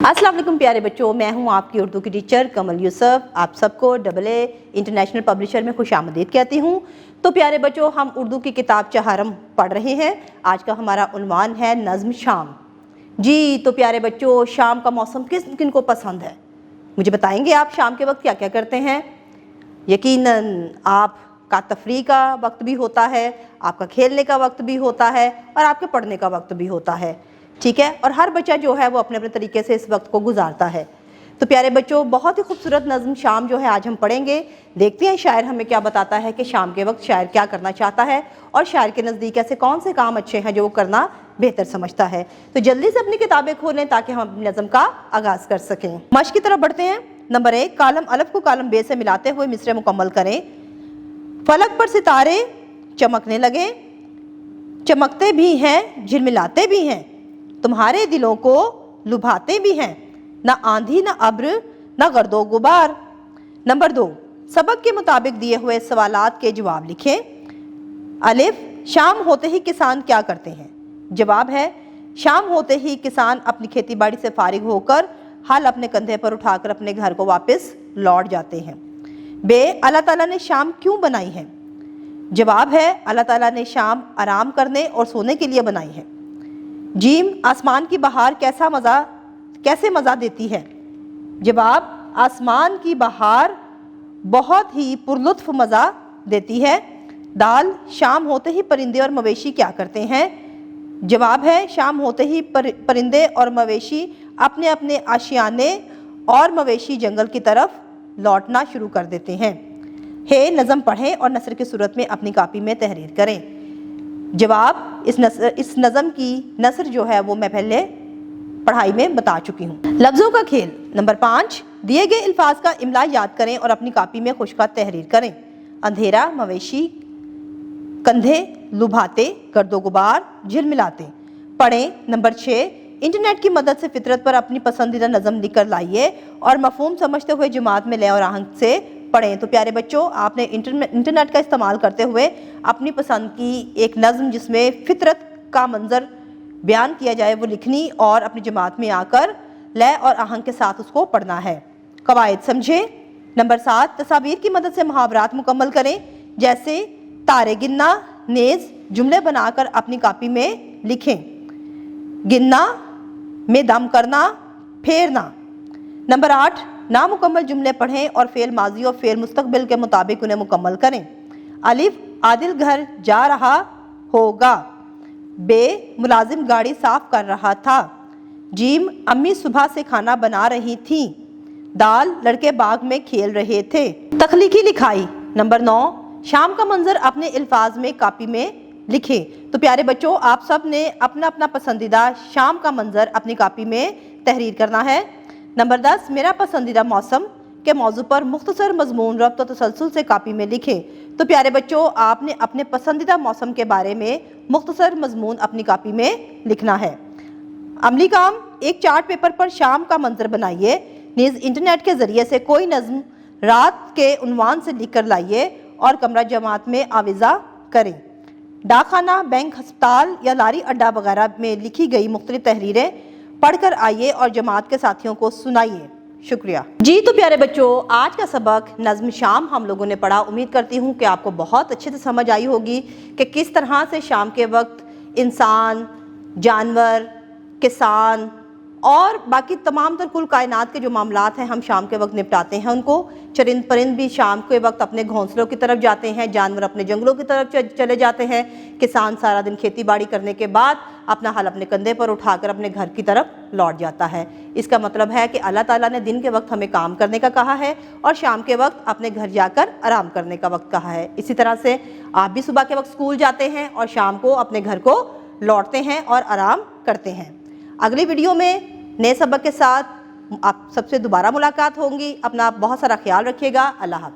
अस्सलाम वालेकुम प्यारे बच्चों, मैं हूं आपकी उर्दू की टीचर कमल यूसुफ। आप सबको AA इंटरनेशनल पब्लिशर में खुशामदीद कहती हूं। तो प्यारे बच्चों, हम उर्दू की किताब चहारम पढ़ रहे हैं। आज का हमारा उन्वान है नज़्म शाम। जी तो प्यारे बच्चों, शाम का मौसम किन को पसंद है? मुझे बताएंगे आप शाम के वक्त क्या क्या करते हैं? यकीनन आपका तफरीह का वक्त भी होता है, आपका खेलने का वक्त भी होता है और आपके पढ़ने का वक्त भी होता है, ठीक है। और हर बच्चा जो है वो अपने अपने तरीके से इस वक्त को गुजारता है। तो प्यारे बच्चों, बहुत ही खूबसूरत नज़्म शाम जो है आज हम पढ़ेंगे। देखते हैं शायर हमें क्या बताता है कि शाम के वक्त शायर क्या करना चाहता है और शायर के नज़दीक ऐसे कौन से काम अच्छे हैं जो वो करना बेहतर समझता है। तो जल्दी से अपनी किताबें खोलें ताकि हम अपनी नज़्म का आगाज़ कर सकें। मश्क की तरफ बढ़ते हैं। नंबर 1, कालम अलफ को कालम बे से मिलाते हुए मिसरे मुकम्मल करें। फलक पर सितारे चमकने लगे, चमकते भी हैं झिलमिलाते भी हैं, तुम्हारे दिलों को लुभाते भी हैं, ना आंधी ना अब्र ना गर्दो गुबार। नंबर 2, सबक के मुताबिक दिए हुए सवालात के जवाब लिखें। अलिफ, शाम होते ही किसान क्या करते हैं? जवाब है, शाम होते ही किसान अपनी खेती बाड़ी से फारिग होकर हल अपने कंधे पर उठाकर अपने घर को वापस लौट जाते हैं। बे, अल्लाह ताला ने शाम क्यों बनाई है? जवाब है, अल्लाह ताला ने शाम आराम करने और सोने के लिए बनाई है। जीम, आसमान की बहार कैसे मज़ा देती है? जवाब, आसमान की बहार बहुत ही पुरलुत्फ मज़ा देती है। दाल, शाम होते ही परिंदे और मवेशी क्या करते हैं? जवाब है, शाम होते ही परिंदे और मवेशी अपने अपने आशियाने और मवेशी जंगल की तरफ लौटना शुरू कर देते हैं। हे, नज़म पढ़ें और नसर की सूरत में अपनी कापी में तहरीर करें। जवाब, इस नज़म की नसर जो है वो मैं पहले पढ़ाई में बता चुकी हूँ। लफ्ज़ों का खेल। नंबर 5, दिए गए अल्फाज का इमला याद करें और अपनी कापी में खुशका तहरीर करें। अंधेरा, मवेशी, कंधे, लुभाते, गर्दो गुबार, झिलमिलाते। पढ़ें। नंबर 6, इंटरनेट की मदद से फितरत पर अपनी पसंदीदा नज़म लिख कर लाइए और मफहूम समझते हुए जमात में लय और आहंग से पढ़ें। तो प्यारे बच्चों, आपने इंटरनेट का इस्तेमाल करते हुए अपनी पसंद की एक नज़म जिसमें फितरत का मंजर बयान किया जाए वो लिखनी और अपनी जमात में आकर लय और आहंग के साथ उसको पढ़ना है। कवायद समझें। नंबर 7, तस्वीर की मदद से मुहावरात मुकम्मल करें, जैसे तारे गिनना, नेज़ जुमले बनाकर अपनी कापी में लिखें। गिनना में दम करना, फेरना। नंबर 8, नामुकम्मल जुमले पढ़ें और फेल माजी और फेल मुस्तकबिल के मुताबिक उन्हें मुकम्मल करें। अलिफ, आदिल घर जा रहा होगा। बे, मुलाजिम गाड़ी साफ कर रहा था। जीम, अम्मी सुबह से खाना बना रही थी। दाल, लड़के बाग में खेल रहे थे। तख्लीकी लिखाई। नंबर 9, शाम का मंजर अपने अल्फाज में कापी में लिखें। तो प्यारे बच्चों, आप सब ने अपना अपना पसंदीदा शाम का मंजर अपनी कापी में तहरीर करना है। नंबर 10, मेरा पसंदीदा मौसम के मौजू पर मुख्तसर मजमून रब्त और तसलसल से कापी में लिखें। तो प्यारे बच्चों, आपने अपने पसंदीदा मौसम के बारे में मुख्तसर मजमून अपनी कापी में लिखना है। अमली काम, एक चार्ट पेपर पर शाम का मंजर बनाइए। नीज़ इंटरनेट के ज़रिए से कोई नज़्म रात के उन्वान से लिख कर लाइए और कमरा जमात में आविज़ा करें। डाकखाना, बैंक, हस्पताल या लारी अड्डा वगैरह में लिखी गई मुख्तलिफ तहरीरें पढ़कर आइए और जमात के साथियों को सुनाइए। शुक्रिया। जी तो प्यारे बच्चों, आज का सबक नज़्म शाम हम लोगों ने पढ़ा। उम्मीद करती हूँ कि आपको बहुत अच्छे से समझ आई होगी कि किस तरह से शाम के वक्त इंसान, जानवर, किसान और बाकी तमाम तर कुल कायनात के जो मामलात हैं हम शाम के वक्त निपटाते हैं उनको। चरिंद परिंद भी शाम के वक्त अपने घोंसलों की तरफ जाते हैं, जानवर अपने जंगलों की तरफ चले जाते हैं, किसान सारा दिन खेती बाड़ी करने के बाद अपना हल अपने कंधे पर उठाकर अपने घर की तरफ लौट जाता है। इसका मतलब है कि अल्लाह ताला ने दिन के वक्त हमें काम करने का कहा है और शाम के वक्त अपने घर जाकर आराम करने का वक्त कहा है। इसी तरह से आप भी सुबह के वक्त स्कूल जाते हैं और शाम को अपने घर को लौटते हैं और आराम करते हैं। अगली वीडियो में नए सबक के साथ आप सबसे दोबारा मुलाकात होंगी। अपना बहुत सारा ख्याल रखिएगा। अल्लाह हाफ़िज़।